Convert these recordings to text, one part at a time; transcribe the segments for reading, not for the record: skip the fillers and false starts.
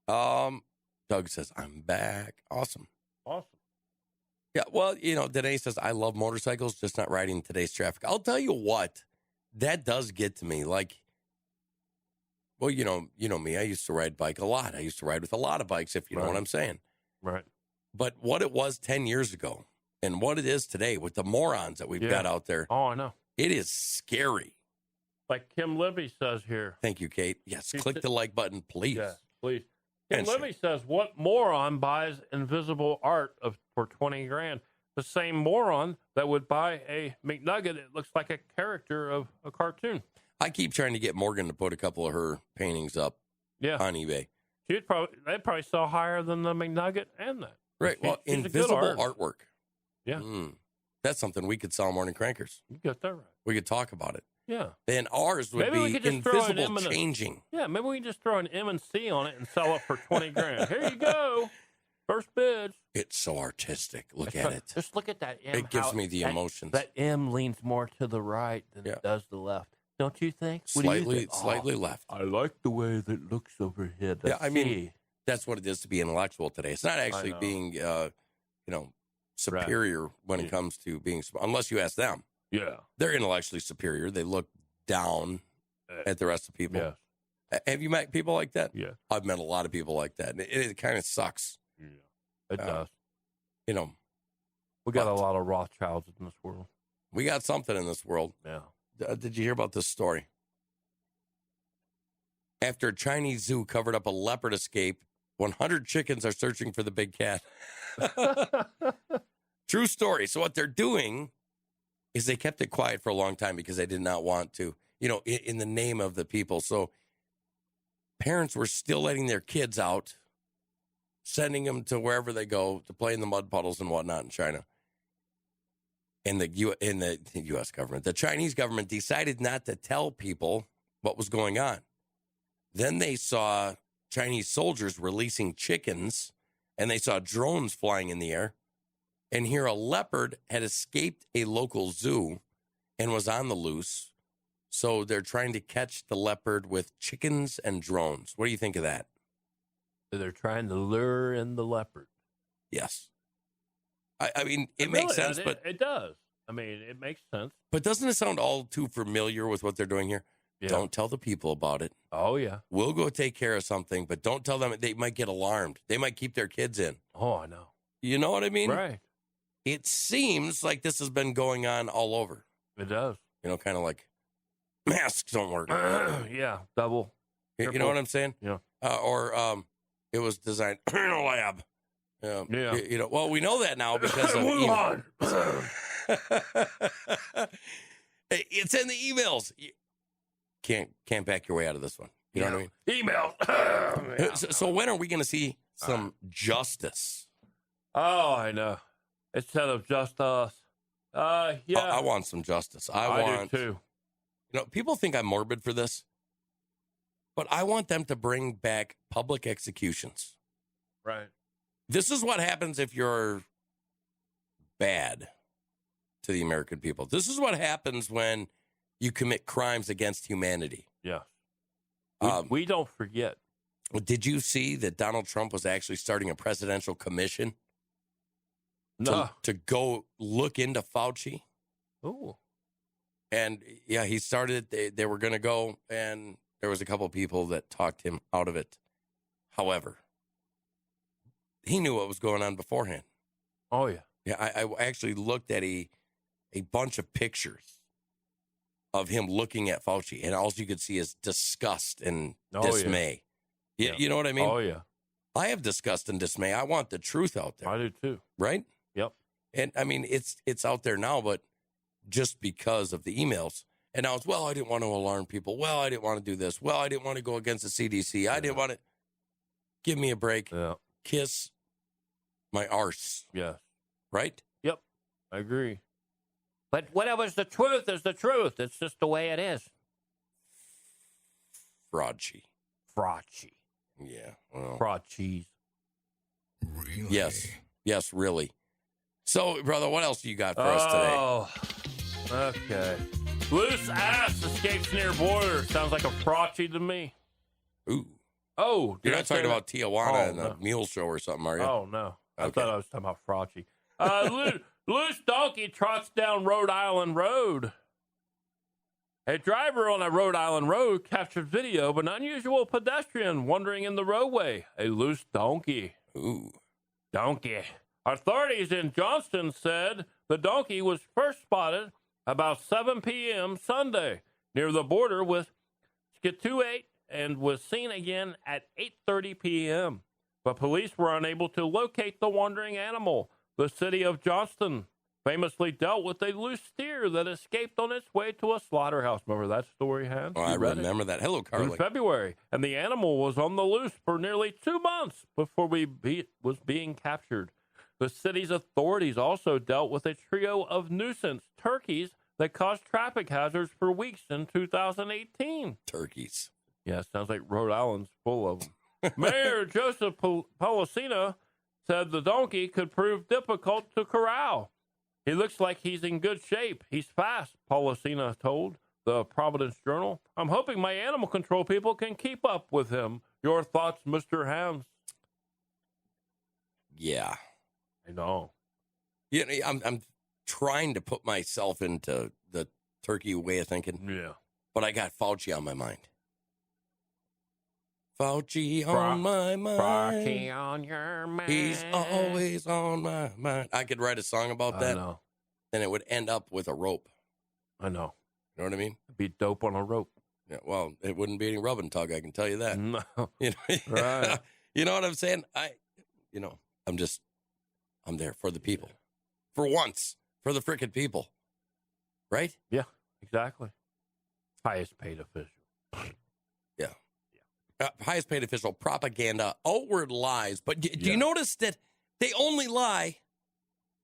Doug says, I'm back. Awesome. Awesome. Yeah, well, Danae says, I love motorcycles, just not riding today's traffic. I'll tell you what, that does get to me. Like, well, you know me. I used to ride bike a lot. I used to ride with a lot of bikes, if you know what I'm saying. Right. But what it was 10 years ago and what it is today with the morons that we've got out there. Oh, I know. It is scary. Like Kim Libby says here. Thank you, Kate. Yes, click the like button, please. Yes, please. Kim Libby says, what moron buys invisible art for $20,000? The same moron that would buy a McNugget that looks like a character of a cartoon. I keep trying to get Morgan to put a couple of her paintings up on eBay. They'd probably sell higher than the McNugget and that. Right. Well, invisible artwork. Yeah. That's something we could sell Morning Crankers. You got that right. We could talk about it. Yeah. And ours would be invisible changing. Yeah, maybe we can just throw an M&C on it and sell it for $20,000. Here you go. First bid. It's so artistic. Look at it. Just look at that M. It gives me the emotions. That M leans more to the right than it does the left. Don't you think? Slightly left. I like the way that it looks overhead. I mean, that's what it is to be intellectual today. It's not actually being, superior when it comes to being, unless you ask them. Yeah. They're intellectually superior. They look down at the rest of people. Yeah. Have you met people like that? Yeah. I've met a lot of people like that. And it kind of sucks. Yeah. It does. We got a lot of Rothschilds in this world. We got something in this world. Yeah. Did you hear about this story? After a Chinese zoo covered up a leopard escape, 100 chickens are searching for the big cat. True story. So what they're doing is they kept it quiet for a long time because they did not want to, in the name of the people. So parents were still letting their kids out, sending them to wherever they go to play in the mud puddles and whatnot in China. And the U.S. government, the Chinese government decided not to tell people what was going on. Then they saw Chinese soldiers releasing chickens, and they saw drones flying in the air. And here a leopard had escaped a local zoo and was on the loose. So they're trying to catch the leopard with chickens and drones. What do you think of that? They're trying to lure in the leopard. Yes. I mean, it makes sense, but it does. I mean, it makes sense. But doesn't it sound all too familiar with what they're doing here? Yeah. Don't tell the people about it. Oh, yeah. We'll go take care of something, but don't tell them. They might get alarmed. They might keep their kids in. Oh, I know. You know what I mean? Right. It seems like this has been going on all over. It does. Kind of like masks don't work. Yeah, double. You know what I'm saying? Yeah. Or it was designed in a lab. Yeah. Well, we know that now because of Wuhan. It's in the emails. You can't back your way out of this one. You know what I mean? Emails. So when are we going to see some justice? Oh, I know. Instead of just us. Yeah. I want some justice. I do too. People think I'm morbid for this, but I want them to bring back public executions. Right. This is what happens if you're bad to the American people. This is what happens when you commit crimes against humanity. Yeah. We don't forget. Did you see that Donald Trump was actually starting a presidential commission to go look into Fauci? Oh. And, yeah, he started it. They were going to go, and there was a couple of people that talked him out of it. However, he knew what was going on beforehand. Oh, yeah. Yeah, I actually looked at a bunch of pictures of him looking at Fauci, and all you could see is disgust and dismay. Yeah. You know what I mean? Oh, yeah. I have disgust and dismay. I want the truth out there. I do, too. Right? Yep. And, I mean, it's out there now, but just because of the emails. And now it's, well, I didn't want to alarm people. Well, I didn't want to do this. Well, I didn't want to go against the CDC. I didn't want to. Give me a break. Yeah. Kiss my arse. Yeah. Right? Yep. I agree. But whatever's the truth is the truth. It's just the way it is. Fraudchi. Yeah. Well. Fraud cheese. Really? Yes, really. So, brother, what else do you got for us today? Okay. Loose ass escapes near border. Sounds like a frotchy to me. Ooh. Oh, You're not talking about Tijuana and no. the Mule Show or something, are you? Oh, no. I Okay. thought I was talking about Frauchi. Loose donkey trots down Rhode Island Road. A driver on a Rhode Island road captured video of an unusual pedestrian wandering in the roadway. A loose donkey. Ooh. Donkey. Authorities in Johnston said the donkey was first spotted about 7 p.m. Sunday near the border with Scituate and was seen again at 8:30 p.m. But police were unable to locate the wandering animal. The city of Johnston famously dealt with a loose steer that escaped on its way to a slaughterhouse. Remember that story, Hans? Oh, I remember that. Hello, In Carly. February, and the animal was on the loose for nearly 2 months before was being captured. The city's authorities also dealt with a trio of nuisance turkeys that caused traffic hazards for weeks in 2018. Turkeys. Yeah, sounds like Rhode Island's full of them. Mayor Joseph Policina said the donkey could prove difficult to corral. He looks like he's in good shape. He's fast, Policina told the Providence Journal. I'm hoping my animal control people can keep up with him. Your thoughts, Mr. Hams? Yeah. I know. Yeah, I'm trying to put myself into the turkey way of thinking, Yeah. but I got Fauci on my mind. Fauci on my mind. Rocky on your mind. He's always on my mind. I could write a song about that, I know. and it would end up with a rope. I know. You know what I mean? Be dope on a rope. Yeah, well, it wouldn't be any rub and tug, I can tell you that. No. You know, Right. you know what I'm saying? I'm there for the people. For once, for the frickin' people. Right? Yeah, exactly. Highest paid official. Highest paid official, propaganda, outward lies. But do you notice that they only lie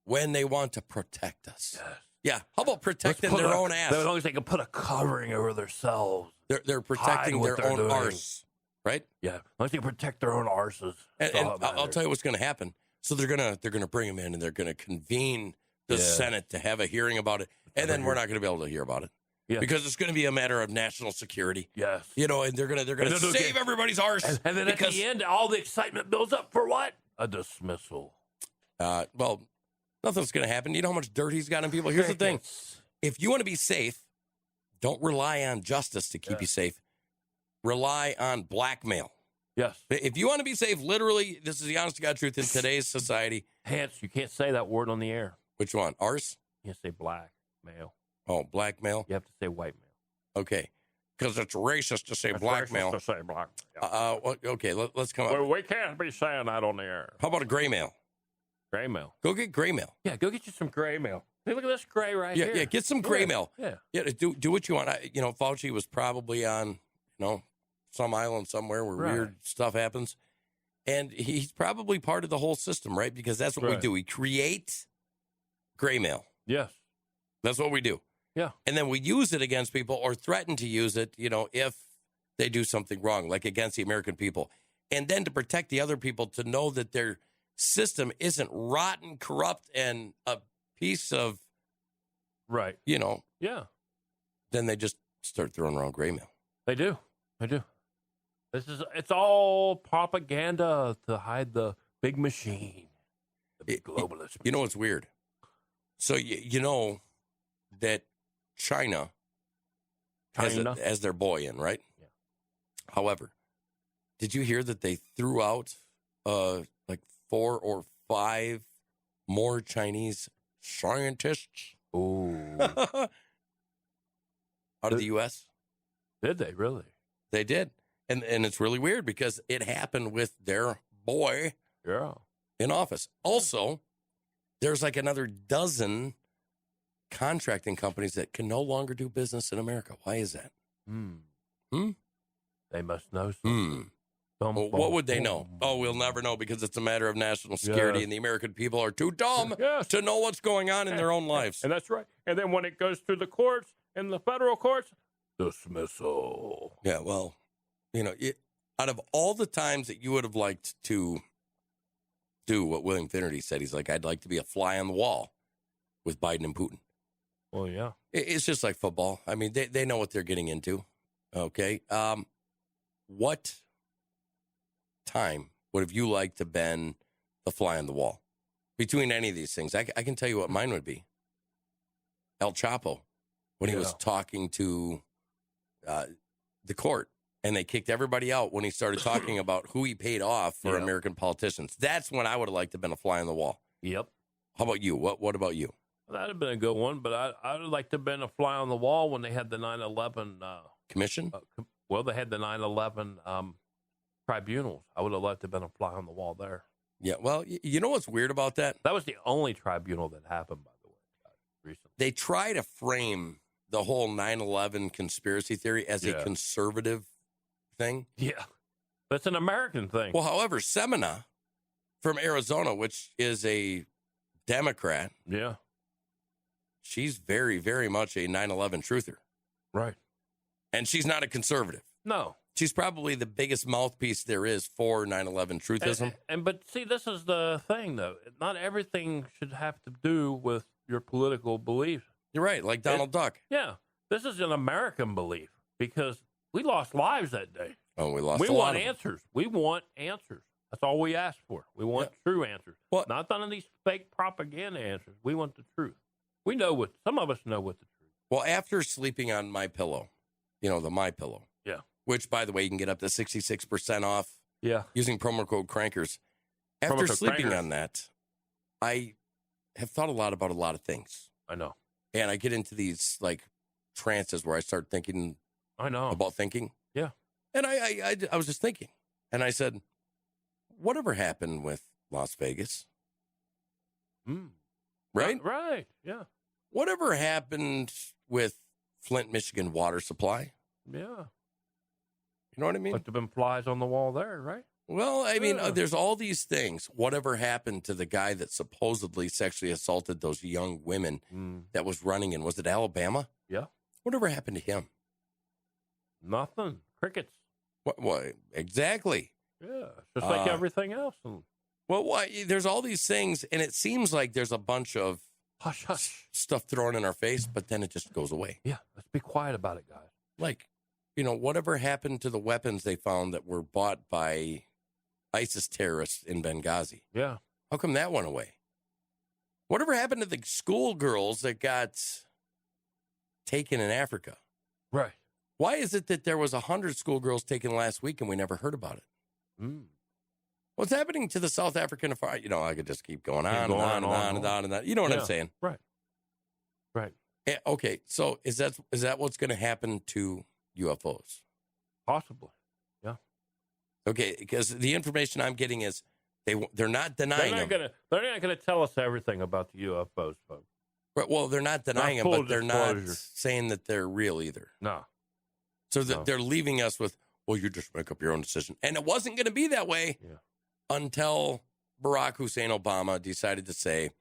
when they want to protect us? Yes. Yeah. How about protecting their own ass? As long as they can put a covering over themselves. They're protecting Hide what their they're own doing. arse, right? Yeah. As long as they can protect their own arses. And I'll tell you what's going to happen. So they're gonna bring him in and they're gonna convene the Senate to have a hearing about it, and then we're not gonna be able to hear about it because it's gonna be a matter of national security. Yes. You know, and they're gonna save everybody's arse. And then at the end, all the excitement builds up for what? A dismissal. Well, nothing's gonna happen. You know how much dirt he's got on people. Here's the thing: if you want to be safe, don't rely on justice to keep you safe. Rely on blackmail. Yes. If you want to be safe, literally, this is the honest to God truth in today's society. Hence, you can't say that word on the air. Which one? Arse? You can't say black male. Oh, blackmail? You have to say white male. Okay. Because it's racist to say blackmail. To say black. Okay, let's come up. Well, we can't be saying that on the air. How about a gray mail? Gray mail. Go get gray mail. Yeah, go get you some gray mail. Hey, look at this gray right here. Yeah, get some gray mail. Yeah. Yeah, do what you want. Fauci was probably on, some island somewhere where weird stuff happens. And he's probably part of the whole system, right? Because that's what we do. We create gray mail. Yes. That's what we do. Yeah. And then we use it against people or threaten to use it, if they do something wrong, like against the American people. And then to protect the other people, to know that their system isn't rotten, corrupt, and a piece of, right. Yeah. Then they just start throwing around gray mail. They do. It's all propaganda to hide the big machine, the big globalist. You know what's weird? So you know that China has their boy in, right? Yeah. However, did you hear that they threw out like 4 or 5 more Chinese scientists Ooh. out of the U.S.? Did they really? They did. And it's really weird because it happened with their boy in office. Also, there's like another dozen contracting companies that can no longer do business in America. Why is that? They must know something. Well, what would they know? Oh, we'll never know because it's a matter of national security and the American people are too dumb to know what's going on in their own lives. And that's right. And then when it goes through the courts, in the federal courts, dismissal. Yeah, well, out of all the times that you would have liked to do what William Finnerty said, he's like, I'd like to be a fly on the wall with Biden and Putin. Well, yeah. It's just like football. I mean, they know what they're getting into. Okay. What time would have you liked to been the fly on the wall? Between any of these things, I can tell you what mine would be. El Chapo, when he was talking to the court, and they kicked everybody out when he started talking about who he paid off for American politicians. That's when I would have liked to have been a fly on the wall. Yep. How about you? What about you? Well, that'd have been a good one, but I would like to have been a fly on the wall when they had the 9/11 commission. They had the 9/11 tribunals. I would have liked to have been a fly on the wall there. Yeah. Well, you know what's weird about that? That was the only tribunal that happened, by the way, recently. They try to frame the whole 9/11 conspiracy theory as a conservative thing. Yeah. That's an American thing. Well, however, Semina from Arizona, which is a Democrat. Yeah. She's very, very much a 9/11 truther. Right. And she's not a conservative. No. She's probably the biggest mouthpiece there is for 9/11 truthism. But see, this is the thing, though. Not everything should have to do with your political beliefs. You're right, like Donald Duck. Yeah. This is an American belief because we lost lives that day. Oh, we lost We a lot want of them. answers. We want answers. That's all we ask for. We want true answers. Well, not none of these fake propaganda answers. We want the truth. We know what, some of us know what the truth is. Well, after sleeping on My Pillow, the My Pillow. Yeah. Which, by the way, you can get up to 66% off Yeah. using promo code Crankers. After Promo code sleeping Crankers. on that, I have thought a lot about a lot of things. I know. And I get into these like trances where I start thinking I know. about thinking. Yeah. And I was just thinking. And I said, whatever happened with Las Vegas? Right? Right. Yeah. Whatever happened with Flint, Michigan water supply? Yeah. You know what I mean? Must have been flies on the wall there, right? Well, I mean, there's all these things. Whatever happened to the guy that supposedly sexually assaulted those young women that was running in, was it Alabama? Yeah. Whatever happened to him? Nothing. Crickets. What exactly? Yeah. Just like everything else. Well, why? There's all these things, and it seems like there's a bunch of Hush, hush. stuff thrown in our face, but then it just goes away. Yeah. Let's be quiet about it, guys. Like, whatever happened to the weapons they found that were bought by ISIS terrorists in Benghazi? Yeah. How come that went away? Whatever happened to the schoolgirls that got taken in Africa? Right. Why is it that there was 100 schoolgirls taken last week and we never heard about it? What's happening to the South African? I could just keep going on and on and on and on and on. You know what I'm saying? Right. Right. Okay, so is that what's going to happen to UFOs? Possibly. Yeah. Okay, because the information I'm getting is they're not denying them. They're not gonna tell us everything about the UFOs, folks. Right, well, they're not denying them, but they're not disclosure. saying that they're real either. No. So they're leaving us with, well, you just make up your own decision. And it wasn't going to be that way until Barack Hussein Obama decided to say,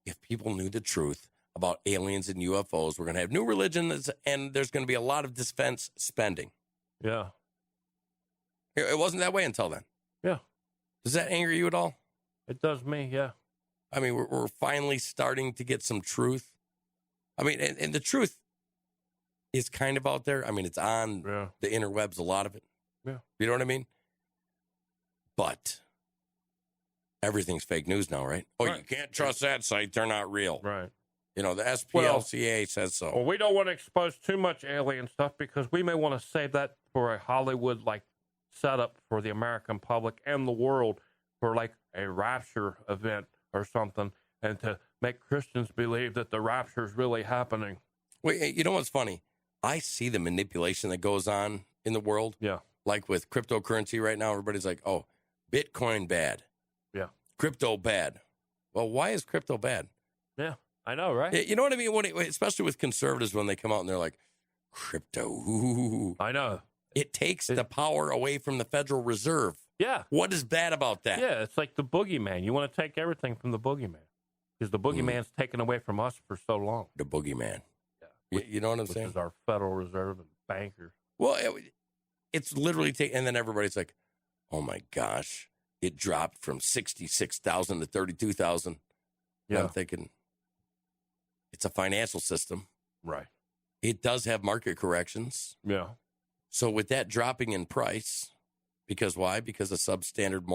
if people knew the truth about aliens and UFOs, we're going to have new religions and there's going to be a lot of defense spending. Yeah. It wasn't that way until then. Yeah. Does that anger you at all? It does me, yeah. I mean, we're finally starting to get some truth. I mean, and the truth is kind of out there. I mean, it's on the interwebs, a lot of it. Yeah. You know what I mean? But everything's fake news now, right? Oh, you can't trust that site. They're not real. Right. The SPLCA says so. Well, we don't want to expose too much alien stuff because we may want to save that for a Hollywood-like setup for the American public and the world for like a rapture event or something, and to make Christians believe that the rapture is really happening. Wait, you know what's funny? I see the manipulation that goes on in the world. Yeah. Like with cryptocurrency right now, everybody's like, oh, Bitcoin bad. Yeah. Crypto bad. Well, why is crypto bad? Yeah, I know, right? You know what I mean? Especially with conservatives when they come out and they're like, crypto. Ooh. I know. It takes the power away from the Federal Reserve. Yeah. What is bad about that? Yeah, it's like the boogeyman. You want to take everything from the boogeyman because the boogeyman's taken away from us for so long. The boogeyman. Yeah. You know what I'm saying? Which is our Federal Reserve and bankers. Well, it's literally and then everybody's like, oh my gosh, it dropped from 66,000 to 32,000. Yeah. I'm thinking, it's a financial system. Right. It does have market corrections. Yeah. So with that dropping in price, Because why? Because of substandard